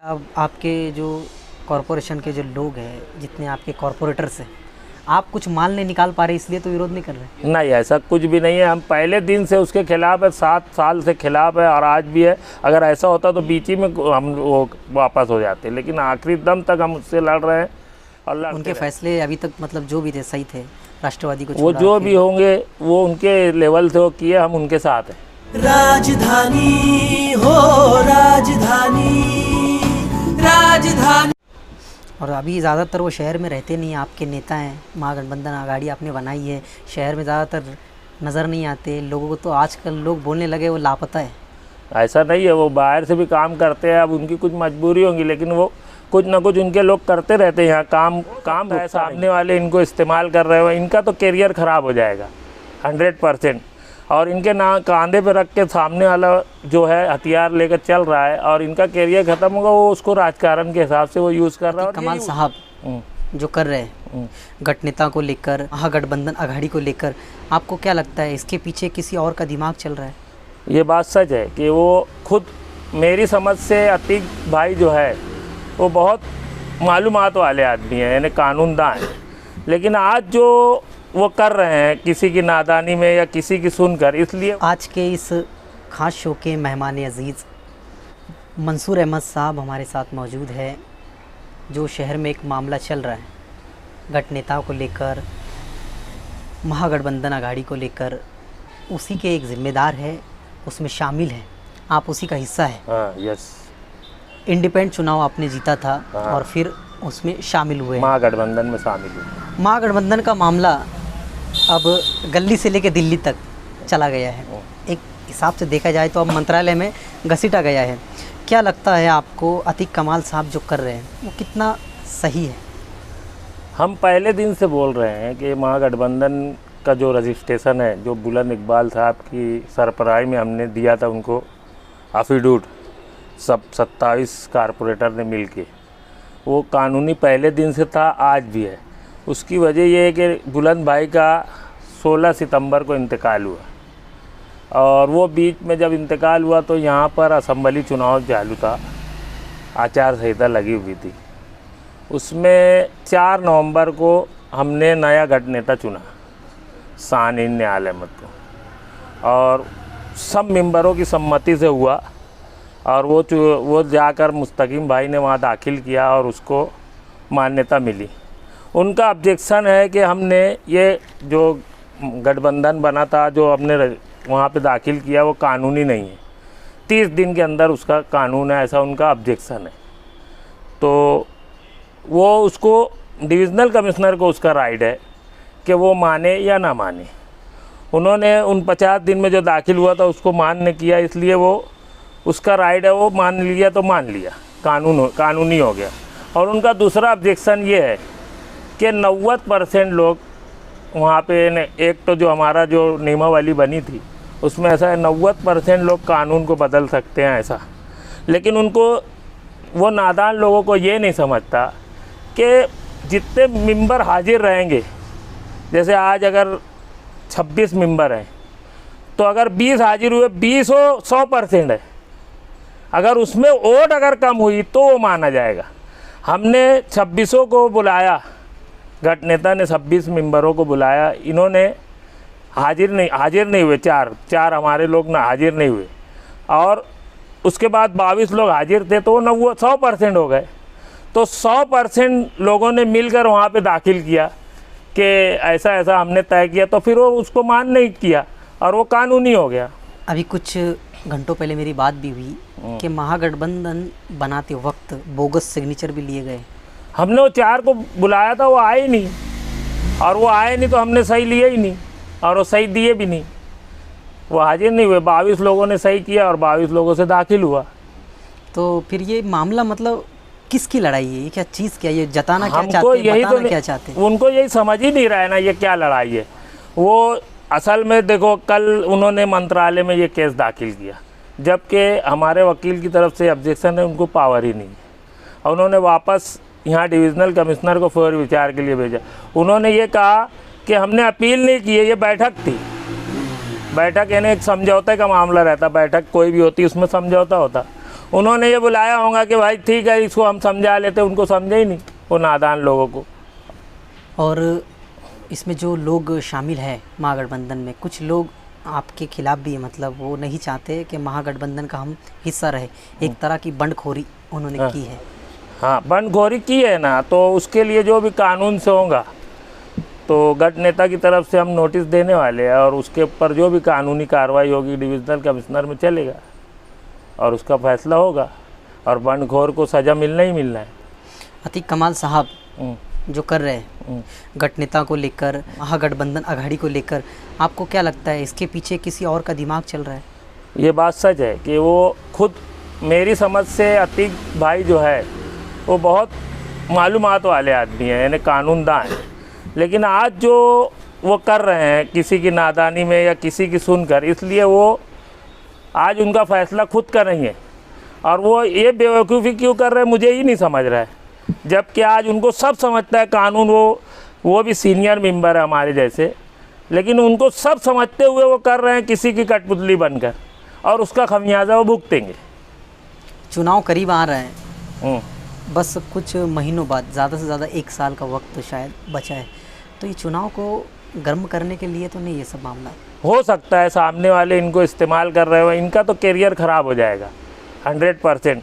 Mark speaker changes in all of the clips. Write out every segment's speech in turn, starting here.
Speaker 1: अब आपके जो कॉरपोरेशन के जो लोग हैं, जितने आपके कॉरपोरेटर्स हैं, आप कुछ माल नहीं निकाल पा रहे इसलिए तो विरोध नहीं कर रहे?
Speaker 2: नहीं, ऐसा कुछ भी नहीं है। हम पहले दिन से उसके खिलाफ है, 7 साल से खिलाफ है और आज भी है। अगर ऐसा होता तो बीच ही में हम वो वापस हो जाते, लेकिन आखिरी दम तक हम उससे लड़ रहे हैं और लड़ते
Speaker 1: उनके
Speaker 2: रहे।
Speaker 1: फैसले अभी तक मतलब जो भी थे सही थे, राष्ट्रवादी को
Speaker 2: वो
Speaker 1: छोड़ा
Speaker 2: जो
Speaker 1: के?
Speaker 2: भी होंगे वो उनके लेवल से वो किए, हम उनके साथ हैं।
Speaker 3: राजधानी हो राजधानी, राजधानी।
Speaker 1: और अभी ज़्यादातर वो शहर में रहते नहीं, आपके नेता हैं, महागठबंधन आघाड़ी आपने बनाई है, शहर में ज़्यादातर नज़र नहीं आते लोगों को। तो आजकल लोग बोलने लगे वो लापता है।
Speaker 2: ऐसा नहीं है, वो बाहर से भी काम करते हैं। अब उनकी कुछ मजबूरी होगी, लेकिन वो कुछ ना कुछ उनके लोग करते रहते हैं यहाँ। काम है, सामने वाले इनको इस्तेमाल कर रहे हो, इनका तो करियर ख़राब हो जाएगा 100%। और इनके ना कांधे पे रख के सामने वाला जो है हथियार लेकर चल रहा है और इनका करियर ख़त्म होगा, वो उसको राजकारण के हिसाब से वो यूज़ कर रहा है।
Speaker 1: कमाल साहब जो कर रहे हैं गठनेता को लेकर, महागठबंधन आघाड़ी को लेकर, आपको क्या लगता है इसके पीछे किसी और का दिमाग चल रहा है?
Speaker 2: ये बात सच है कि वो खुद, मेरी समझ से अतीक भाई जो है वो बहुत मालूमात वाले आदमी हैं, यानी कानूनदान हैं। लेकिन आज जो वो कर रहे हैं किसी की नादानी में या किसी की सुनकर, इसलिए
Speaker 1: आज के इस खास शो के मेहमान अजीज़ मंसूर अहमद साहब हमारे साथ मौजूद है। जो शहर में एक मामला चल रहा है गठनेताओं को लेकर, महागठबंधन आघाड़ी को लेकर, उसी के एक ज़िम्मेदार है, उसमें शामिल है, आप उसी का हिस्सा है।
Speaker 2: हाँ, यस।
Speaker 1: इंडिपेंडेंट चुनाव आपने जीता था और फिर उसमें शामिल हुए,
Speaker 2: महागठबंधन में शामिल हुए।
Speaker 1: महागठबंधन का मामला अब गली से लेकर दिल्ली तक चला गया है। एक हिसाब से देखा जाए तो अब मंत्रालय में घसीटा गया है। क्या लगता है आपको अतीक कमाल साहब जो कर रहे हैं वो कितना सही है?
Speaker 2: हम पहले दिन से बोल रहे हैं कि महागठबंधन का जो रजिस्ट्रेशन है, जो बुलंद इकबाल साहब की सरबराही में हमने दिया था उनको एफिडेविट, सब 27 कारपोरेटर ने मिलके, वो कानूनी पहले दिन से था, आज भी है। उसकी वजह ये है कि बुलंद भाई का 16 सितंबर को इंतकाल हुआ और वो बीच में जब इंतकाल हुआ तो यहाँ पर असेंबली चुनाव चालू था, आचार संहिता लगी हुई थी। उसमें 4 नवंबर को हमने नया गठनेता चुना सानी न्यायालय मत को, और सब मेंबरों की सम्मति से हुआ और वो जाकर मुस्तकीम भाई ने वहाँ दाखिल किया और उसको मान्यता मिली। उनका ऑब्जेक्शन है कि हमने ये जो गठबंधन बना था, जो हमने वहाँ पे दाखिल किया, वो कानूनी नहीं है, 30 दिन के अंदर उसका कानून है, ऐसा उनका ऑब्जेक्शन है। तो वो उसको डिविज़नल कमिश्नर को उसका राइट है कि वो माने या ना माने। उन्होंने उन 50 दिन में जो दाखिल हुआ था उसको मान्य किया, इसलिए वो उसका राइट है, वो मान लिया तो मान लिया, कानूनी हो गया। और उनका दूसरा ऑब्जेक्शन ये है कि 90% लोग वहाँ पे एक तो जो हमारा जो नियमावली बनी थी उसमें ऐसा है 90% लोग कानून को बदल सकते हैं ऐसा, लेकिन उनको, वो नादान लोगों को ये नहीं समझता कि जितने मेंबर हाजिर रहेंगे, जैसे आज अगर 26 मेंबर हैं तो अगर 20 हाजिर हुए, 20 हो 100% है, अगर उसमें वोट अगर कम हुई तो वो माना जाएगा। हमने 26 को बुलाया, गठनेता ने 26 मेंबरों को बुलाया, इन्होंने हाजिर नहीं हुए, चार हमारे लोग ना हाजिर नहीं हुए, और उसके बाद 22 लोग हाजिर थे, तो वो 100% हो गए। तो 100% लोगों ने मिलकर वहाँ पे दाखिल किया कि ऐसा ऐसा हमने तय किया, तो फिर वो उसको मान नहीं किया और वो कानूनी हो गया।
Speaker 1: अभी कुछ घंटों पहले मेरी बात भी हुई कि महागठबंधन बनाते वक्त बोगस सिग्नेचर भी लिए गए।
Speaker 2: हमने वो 4 को बुलाया था, वो आए नहीं, और वो आए नहीं तो हमने सही लिए ही नहीं और वो सही दिए भी नहीं, वो हाजिर नहीं हुए। 22 लोगों ने सही किया और 22 लोगों से दाखिल हुआ।
Speaker 1: तो फिर ये मामला मतलब किसकी लड़ाई है? ये क्या चीज़, क्या ये जताना क्या
Speaker 2: हमको
Speaker 1: चाहते हैं,
Speaker 2: यही
Speaker 1: बताना
Speaker 2: तो
Speaker 1: क्या चाहते हैं?
Speaker 2: उनको यही समझ ही नहीं रहा है ना, ये क्या लड़ाई है। वो असल में देखो, कल उन्होंने मंत्रालय में ये केस दाखिल किया, जबकि हमारे वकील की तरफ से ऑब्जेक्शन है, उनको पावर ही नहीं है, और उन्होंने वापस यहाँ डिविज़नल कमिश्नर को फिर विचार के लिए भेजा। उन्होंने ये कहा कि हमने अपील नहीं की है, ये बैठक थी। बैठक यानी एक समझौते का मामला रहता, बैठक कोई भी होती उसमें समझौता होता। उन्होंने ये बुलाया होगा कि भाई ठीक है इसको हम समझा लेते, उनको समझे ही नहीं वो नादान लोगों को।
Speaker 1: और इसमें जो लोग शामिल हैं महागठबंधन में, कुछ लोग आपके खिलाफ भी है, मतलब वो नहीं चाहते कि महागठबंधन का हम हिस्सा रहे, एक तरह की बंडखोरी उन्होंने की है।
Speaker 2: हाँ, बंडखोरी की है ना, तो उसके लिए जो भी कानून से होगा तो गठ नेता की तरफ से हम नोटिस देने वाले हैं, और उसके ऊपर जो भी कानूनी कार्रवाई होगी डिविजनल कमिश्नर में चलेगा और उसका फैसला होगा, और बंडखोर को सज़ा मिलना ही मिलना है।
Speaker 1: अतीक कमाल साहब जो कर रहे हैं गठ नेता को लेकर, महागठबंधन आघाड़ी को लेकर, आपको क्या लगता है इसके पीछे किसी और का दिमाग चल रहा है?
Speaker 2: ये बात सच है कि वो खुद, मेरी समझ से अतीक भाई जो है वो बहुत मालूमात वाले आदमी हैं, यानी कानूनदान हैं, लेकिन आज जो वो कर रहे हैं किसी की नादानी में या किसी की सुनकर, इसलिए वो आज उनका फैसला खुद कर रही है। और वो ये बेवकूफ़ी क्यों कर रहे हैं मुझे ही नहीं समझ रहा है, जबकि आज उनको सब समझता है कानून, वो भी सीनियर मेंबर है हमारे जैसे, लेकिन उनको सब समझते हुए वो कर रहे हैं किसी की कठपुतली बनकर, और उसका खमियाजा वो भुगतेंगे।
Speaker 1: चुनाव करीब आ रहे हैं, बस कुछ महीनों बाद, ज़्यादा से ज़्यादा 1 साल का वक्त शायद बचा है, तो ये चुनाव को गर्म करने के लिए तो नहीं ये सब मामला? हो
Speaker 2: सकता है सामने वाले इनको इस्तेमाल कर रहे हो, इनका तो करियर ख़राब हो जाएगा 100%,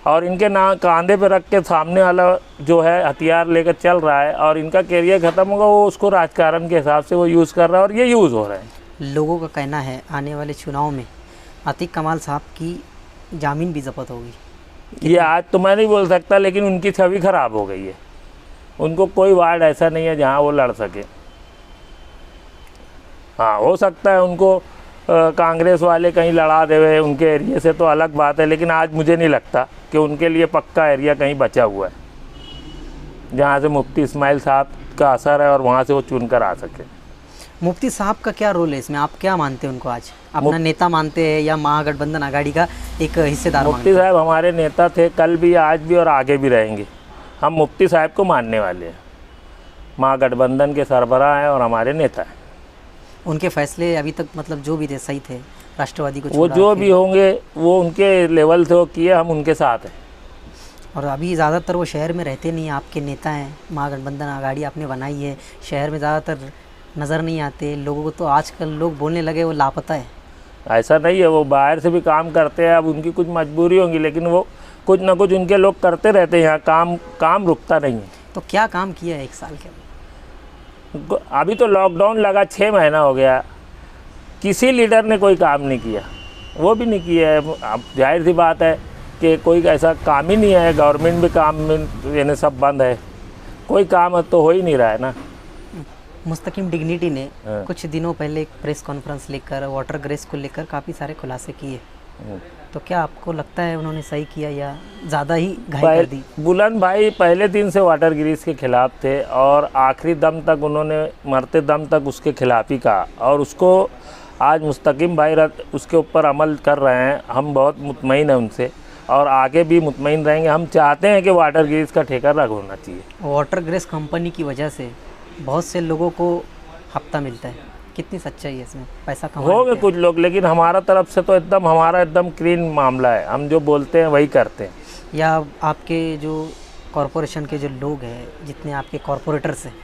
Speaker 2: और इनके ना कांधे पे रख के सामने वाला जो है हथियार लेकर चल रहा है और इनका करियर ख़त्म होगा, वो उसको राजकारण के हिसाब से वो यूज़ कर रहा है और ये यूज़ हो रहा है।
Speaker 1: लोगों का कहना है आने वाले चुनाव में अतीक कमाल साहब की ज़मीन भी ज़ब्त होगी।
Speaker 2: ये आज तो मैं नहीं बोल सकता, लेकिन उनकी छवि ख़राब हो गई है। उनको कोई वार्ड ऐसा नहीं है जहाँ वो लड़ सके। हाँ, हो सकता है उनको कांग्रेस वाले कहीं लड़ा देवे उनके एरिया से, तो अलग बात है, लेकिन आज मुझे नहीं लगता कि उनके लिए पक्का एरिया कहीं बचा हुआ है जहाँ से मुफ्ती इस्माइल साहब का असर है और वहाँ से वो चुन कर आ सके।
Speaker 1: मुफ्ती साहब का क्या रोल है इसमें? आप क्या मानते हैं उनको? आज अपना नेता मानते हैं या महागठबंधन आघाड़ी का एक हिस्सेदार?
Speaker 2: मुफ्ती साहब हमारे नेता थे, कल भी, आज भी और आगे भी रहेंगे। हम मुफ्ती साहब को मानने वाले हैं, महागठबंधन के सरबराह हैं और हमारे नेता हैं।
Speaker 1: उनके फैसले अभी तक मतलब जो भी थे सही थे, राष्ट्रवादी को
Speaker 2: वो जो भी होंगे वो उनके लेवल से वो किए, हम उनके साथ हैं।
Speaker 1: और अभी ज़्यादातर वो शहर में रहते नहीं, आपके नेता हैं, महागठबंधन आघाड़ी आपने बनाई है, शहर में ज़्यादातर नज़र नहीं आते लोगों को, तो आजकल लोग बोलने लगे वो लापता है।
Speaker 2: ऐसा नहीं है, वो बाहर से भी काम करते हैं, अब उनकी कुछ मजबूरी होगी, लेकिन वो कुछ ना कुछ उनके लोग करते रहते हैं, यहाँ काम रुकता नहीं है।
Speaker 1: तो क्या काम किया है 1 साल के?
Speaker 2: अभी तो लॉकडाउन लगा, 6 महीना हो गया, किसी लीडर ने कोई काम नहीं किया, वो भी नहीं किया है। अब जाहिर सी बात है कि कोई ऐसा काम ही नहीं है, गवर्नमेंट भी काम में यानी सब बंद है, कोई काम तो हो ही नहीं रहा है ना।
Speaker 1: मुस्तकिम डिग्निटी ने कुछ दिनों पहले एक प्रेस कॉन्फ्रेंस लेकर वाटर ग्रेस को लेकर काफ़ी सारे खुलासे किए, तो क्या आपको लगता है उन्होंने सही किया या ज़्यादा ही घाई कर दी?
Speaker 2: बुलंद भाई पहले दिन से वाटर ग्रीस के खिलाफ थे और आखिरी दम तक उन्होंने, मरते दम तक उसके खिलाफ ही कहा, और उसको आज मुस्तकिम भाई उसके ऊपर अमल कर रहे हैं। हम बहुत मुतमईन हैं उनसे और आगे भी मुतमईन रहेंगे। हम चाहते हैं कि वाटर ग्रीस का ठेका रद्द होना चाहिए।
Speaker 1: वाटर ग्रेस कंपनी की वजह से बहुत से लोगों को हफ्ता मिलता है, कितनी सच्चाई है इसमें? पैसा कमा
Speaker 2: हो गए कुछ लोग, लेकिन हमारा तरफ से तो हमारा एकदम क्लीन मामला है, हम जो बोलते हैं वही करते हैं।
Speaker 1: या आपके जो कॉरपोरेशन के जो लोग हैं, जितने आपके कॉरपोरेटर्स हैं,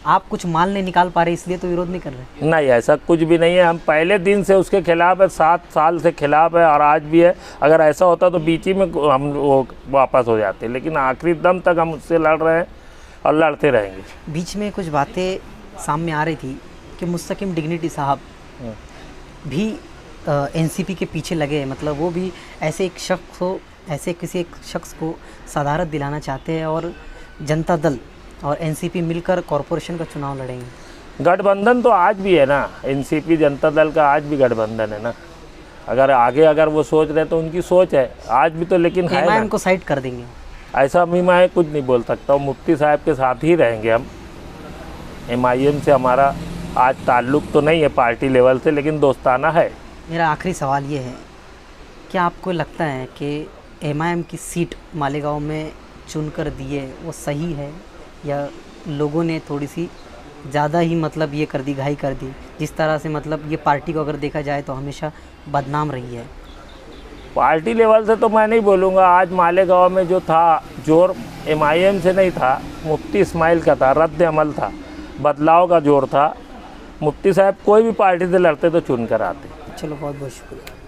Speaker 1: आप कुछ माल नहीं निकाल पा रहे इसलिए तो विरोध नहीं कर रहे?
Speaker 2: नहीं, ऐसा कुछ भी नहीं है। हम पहले दिन से उसके खिलाफ है, 7 साल से खिलाफ है और आज भी है। अगर ऐसा होता तो बीच ही में हम वो वापस हो जाते, लेकिन आखिरी दम तक हम उससे लड़ रहे हैं और लड़ते रहेंगे।
Speaker 1: बीच में कुछ बातें सामने आ रही थी कि मुस्तकिम डिग्निटी साहब भी एनसीपी के पीछे लगे, मतलब वो भी ऐसे एक शख्स को, ऐसे किसी एक शख्स को सदारत दिलाना चाहते हैं और जनता दल और एनसीपी मिलकर कॉरपोरेशन का चुनाव लड़ेंगे।
Speaker 2: गठबंधन तो आज भी है ना, एनसीपी जनता दल का आज भी गठबंधन है ना। अगर वो सोच रहे तो उनकी सोच है आज भी तो, लेकिन है ना,
Speaker 1: को साइड कर देंगे
Speaker 2: ऐसा मैं कुछ नहीं बोल सकता हूँ। मुफ्ती साहब के साथ ही रहेंगे हम। MIM से हमारा आज ताल्लुक़ तो नहीं है पार्टी लेवल से, लेकिन दोस्ताना है।
Speaker 1: मेरा आखिरी सवाल ये है, क्या आपको लगता है कि MIM की सीट मालेगांव में चुनकर दिए वो सही है, या लोगों ने थोड़ी सी ज़्यादा ही मतलब ये कर दी, घाई कर दी? जिस तरह से मतलब ये पार्टी को अगर देखा जाए तो हमेशा बदनाम रही है।
Speaker 2: पार्टी लेवल से तो मैं नहीं बोलूँगा। आज मालेगांव में जो था जोर MIM से नहीं था, मुफ्ती इस्माइल का था, रद्द अमल था, बदलाव का जोर था। मुफ्ती साहब कोई भी पार्टी से लड़ते तो चुन कर आते।
Speaker 1: चलो बहुत बहुत शुक्रिया।